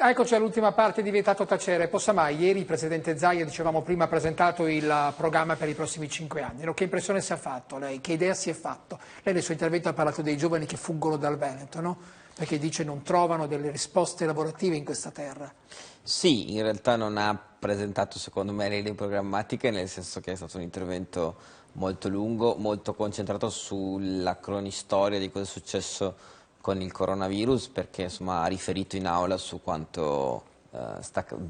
Eccoci all'ultima parte di Vietato Tacere. Possamai, ieri il Presidente Zaia, dicevamo prima, ha presentato il programma per i prossimi 5 anni. No, che impressione si è fatto lei? Che idea si è fatto? Lei nel suo intervento ha parlato dei giovani che fuggono dal Veneto, no? Perché dice non trovano delle risposte lavorative in questa terra. Sì, in realtà non ha presentato secondo me le linee programmatiche, nel senso che è stato un intervento molto lungo, molto concentrato sulla cronistoria di cosa è successo con il coronavirus, perché insomma ha riferito in aula su quanto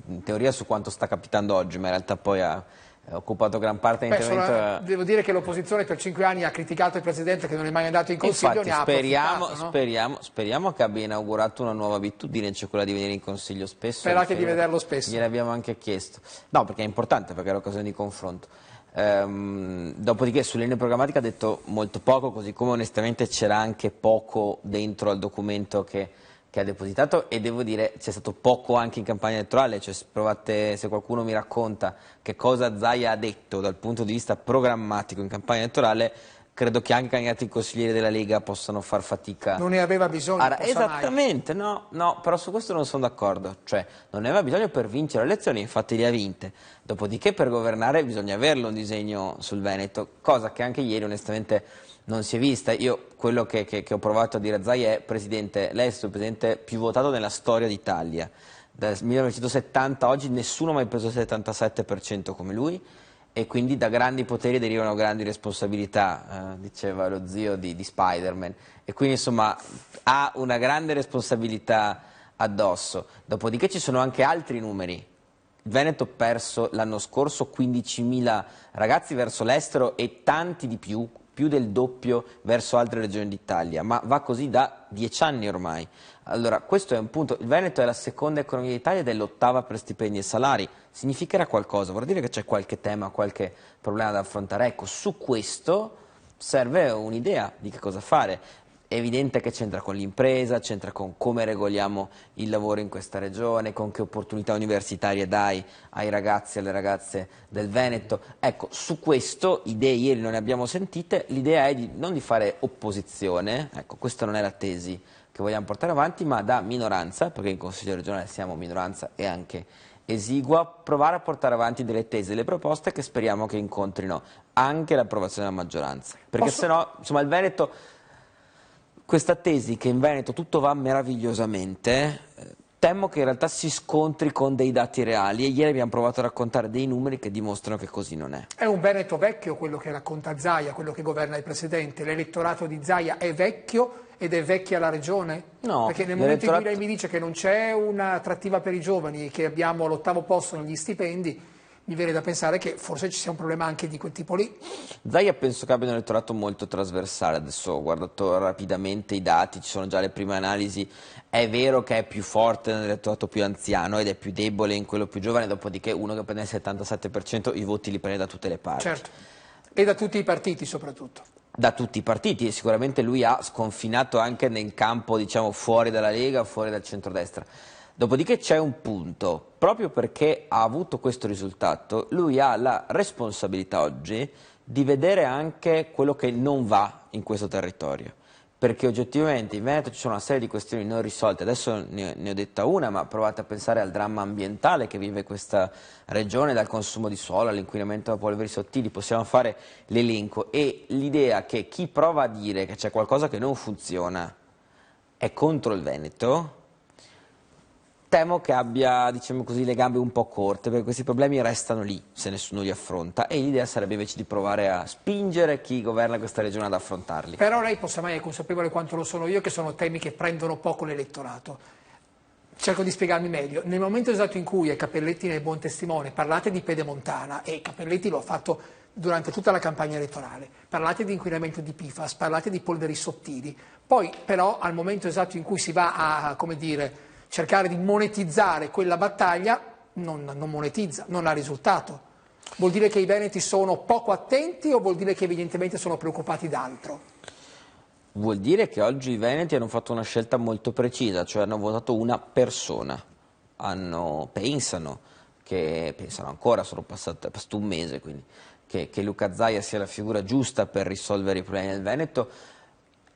in teoria su quanto sta capitando oggi, ma in realtà poi ha occupato gran parte dell'intervento. Devo dire che l'opposizione per 5 anni ha criticato il Presidente che non è mai andato in Consiglio, Infatti ne ha approfittato, no? speriamo che abbia inaugurato una nuova abitudine, cioè quella di venire in Consiglio spesso. Sperate di vederlo spesso. Gliel'abbiamo anche chiesto. No, perché è importante, perché è l'occasione di confronto. Dopodiché sulle linee programmatiche ha detto molto poco, così come onestamente c'era anche poco dentro al documento che ha depositato, e devo dire c'è stato poco anche in campagna elettorale, cioè se qualcuno mi racconta che cosa Zaia ha detto dal punto di vista programmatico in campagna elettorale, credo che anche i candidati consiglieri della Lega possano far fatica. Non ne aveva bisogno. Esattamente, no, però su questo non sono d'accordo, cioè non ne aveva bisogno per vincere le elezioni, infatti le ha vinte, dopodiché per governare bisogna averlo un disegno sul Veneto, cosa che anche ieri onestamente non si è vista. Io quello che ho provato a dire a Zaia è: Presidente, lei è stato il Presidente più votato nella storia d'Italia, dal 1970 a oggi nessuno ha mai preso il 77% come lui, e quindi da grandi poteri derivano grandi responsabilità, diceva lo zio di Spider-Man, e quindi insomma ha una grande responsabilità addosso. Dopodiché ci sono anche altri numeri. Il Veneto ha perso l'anno scorso 15.000 ragazzi verso l'estero e tanti di più del doppio verso altre regioni d'Italia, ma va così da 10 anni ormai. Allora, questo è un punto. Il Veneto è la seconda economia d'Italia ed è l'8ª per stipendi e salari. Significherà qualcosa, vuol dire che c'è qualche tema, qualche problema da affrontare. Ecco, su questo serve un'idea di che cosa fare. È evidente che c'entra con l'impresa, c'entra con come regoliamo il lavoro in questa regione, con che opportunità universitarie dai ai ragazzi e alle ragazze del Veneto. Ecco, su questo idee ieri non ne abbiamo sentite, l'idea è non di fare opposizione, ecco, questa non è la tesi che vogliamo portare avanti, ma da minoranza, perché in Consiglio regionale siamo minoranza e anche esigua, provare a portare avanti delle tesi, delle proposte che speriamo che incontrino anche l'approvazione della maggioranza. Perché se no, insomma, il Veneto... Questa tesi che in Veneto tutto va meravigliosamente, temo che in realtà si scontri con dei dati reali, e ieri abbiamo provato a raccontare dei numeri che dimostrano che così non è. È un Veneto vecchio quello che racconta Zaia, quello che governa il Presidente. L'elettorato di Zaia è vecchio ed è vecchia la regione? No, perché nel momento in cui lei mi dice che non c'è un'attrattiva per i giovani e che abbiamo l'8º posto negli stipendi, mi viene da pensare che forse ci sia un problema anche di quel tipo lì. Zaia penso che abbia un elettorato molto trasversale. Adesso ho guardato rapidamente i dati, ci sono già le prime analisi. È vero che è più forte nell'elettorato più anziano ed è più debole in quello più giovane, dopodiché uno che prende il 77% i voti li prende da tutte le parti. Certo, e da tutti i partiti soprattutto. Da tutti i partiti, e sicuramente lui ha sconfinato anche nel campo, diciamo, fuori dalla Lega, fuori dal centrodestra. Dopodiché c'è un punto: proprio perché ha avuto questo risultato, lui ha la responsabilità oggi di vedere anche quello che non va in questo territorio, perché oggettivamente in Veneto ci sono una serie di questioni non risolte. Adesso ne ho detta una, ma provate a pensare al dramma ambientale che vive questa regione, dal consumo di suolo all'inquinamento da polveri sottili, possiamo fare l'elenco, e l'idea che chi prova a dire che c'è qualcosa che non funziona è contro il Veneto, temo che abbia, diciamo così, le gambe un po' corte, perché questi problemi restano lì se nessuno li affronta, e l'idea sarebbe invece di provare a spingere chi governa questa regione ad affrontarli. Però lei Possamai è consapevole quanto lo sono io che sono temi che prendono poco l'elettorato. Cerco di spiegarmi meglio. Nel momento esatto in cui, e Cappelletti ne è buon testimone, parlate di Pedemontana, e Cappelletti lo ha fatto durante tutta la campagna elettorale, parlate di inquinamento di PFAS, parlate di polveri sottili, poi però al momento esatto in cui si va a, come dire, cercare di monetizzare quella battaglia, non monetizza, non ha risultato. Vuol dire che i veneti sono poco attenti o vuol dire che evidentemente sono preoccupati d'altro? Vuol dire che oggi i veneti hanno fatto una scelta molto precisa, cioè hanno votato una persona, pensano ancora, è passato un mese, quindi, che Luca Zaia sia la figura giusta per risolvere i problemi del Veneto.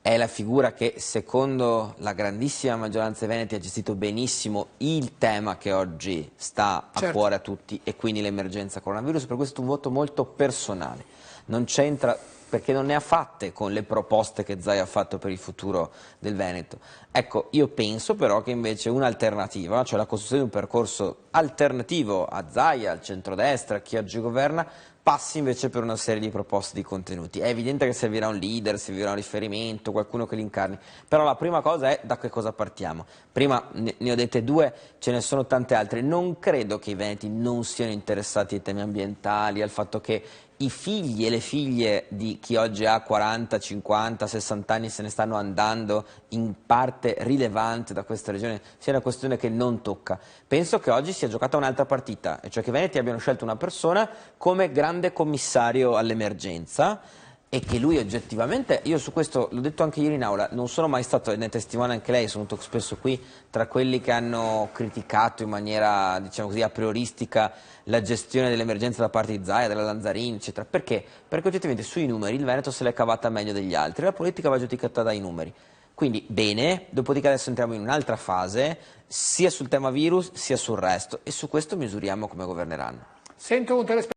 è la figura che secondo la grandissima maggioranza dei veneti ha gestito benissimo il tema che oggi sta a Certo. cuore a tutti, e quindi l'emergenza coronavirus. Per questo è un voto molto personale, non c'entra, perché non ne ha fatte con le proposte che Zaia ha fatto per il futuro del Veneto. Ecco, io penso però che invece un'alternativa, cioè la costruzione di un percorso alternativo a Zaia, al centrodestra, a chi oggi governa, passi invece per una serie di proposte di contenuti. È evidente che servirà un leader, servirà un riferimento, qualcuno che li incarni, però la prima cosa è da che cosa partiamo. Prima ne ho dette due, ce ne sono tante altre. Non credo che i veneti non siano interessati ai temi ambientali, al fatto che i figli e le figlie di chi oggi ha 40, 50, 60 anni se ne stanno andando in parte rilevante da questa regione, sia una questione che non tocca. Penso che oggi sia giocata un'altra partita, e cioè che i veneti abbiano scelto una persona come grande commissario all'emergenza, e che lui oggettivamente, io su questo l'ho detto anche ieri in aula, non sono mai stato, e ne testimone anche lei, sono venuto spesso qui, tra quelli che hanno criticato in maniera, diciamo così, a prioristica la gestione dell'emergenza da parte di Zaia, della Lanzarini, eccetera. Perché? Perché oggettivamente sui numeri il Veneto se l'è cavata meglio degli altri, la politica va giudicata dai numeri. Quindi bene, dopodiché adesso entriamo in un'altra fase, sia sul tema virus sia sul resto, e su questo misuriamo come governeranno. Sento un telespettatore.